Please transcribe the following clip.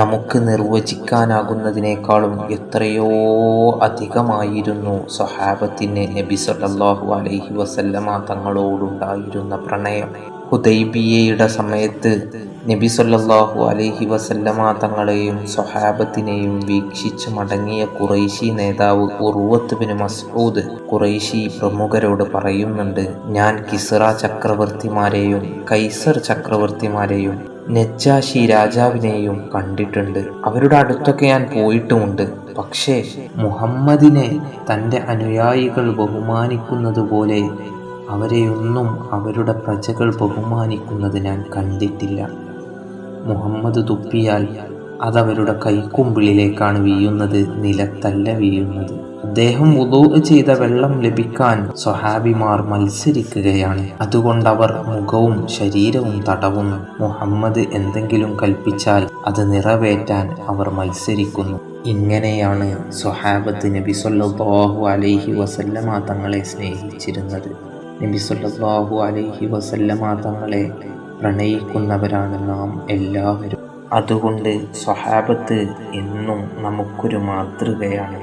നമുക്ക് നിർവചിക്കാനാകുന്നതിനേക്കാളും എത്രയോ അധികമായിരുന്നു സ്വഹാബത്തിന് നബി സല്ലല്ലാഹു അലൈഹി വസല്ലമ തങ്ങളോടുണ്ടായിരുന്ന പ്രണയം. ഹുദൈബിയയുടെ സമയത്ത് നബി സല്ലല്ലാഹു അലൈഹി വസല്ലമ തങ്ങളെയും സ്വഹാബത്തിനെയും വീക്ഷിച്ച് മടങ്ങിയ ഖുറൈശി നേതാവ് ഉർവത്ത് ബിൻ മസ്ഊദ് ഖുറൈശി പ്രമുഖരോട് പറയുന്നുണ്ട്, ഞാൻ കിസ്റ ചക്രവർത്തിമാരെയും കൈസർ ചക്രവർത്തിമാരെയും നജ്ജാശി രാജാവിനെയും കണ്ടിട്ടുണ്ട്. അവരുടെ അടുത്തൊക്കെ ഞാൻ പോയിട്ടുമുണ്ട്. പക്ഷേ മുഹമ്മദിനെ തൻ്റെ അനുയായികൾ ബഹുമാനിക്കുന്നത് പോലെ അവരെയൊന്നും അവരുടെ പ്രജകൾ ബഹുമാനിക്കുന്നത് ഞാൻ കണ്ടിട്ടില്ല. മുഹമ്മദ് തുപ്പിയാൽ അതവരുടെ കൈക്കുമ്പിളിലേക്കാണ് വീഴുന്നത്, നിലത്തല്ല വീഴുന്നത്. അദ്ദേഹം വുളൂ ചെയ്ത വെള്ളം ലഭിക്കാൻ സ്വഹാബിമാർ മത്സരിക്കുകയാണ്. അതുകൊണ്ടവർ മുഖവും ശരീരവും തടവുന്നു. മുഹമ്മദ് എന്തെങ്കിലും കൽപ്പിച്ചാൽ അത് നിറവേറ്റാൻ അവർ മത്സരിക്കുന്നു. ഇങ്ങനെയാണ് സ്വഹാബത്ത് നബി സല്ലല്ലാഹു അലൈഹി വസല്ലമ തങ്ങളെ സ്നേഹിച്ചിരുന്നത്. നബി സല്ലല്ലാഹു അലൈഹി വസല്ലമ തങ്ങളെ പ്രണയിക്കുന്നവരാണ് നാം എല്ലാവരും. അതുകൊണ്ട് സ്വഹാബത്ത് എന്നും നമുക്കൊരു മാതൃകയാണ്.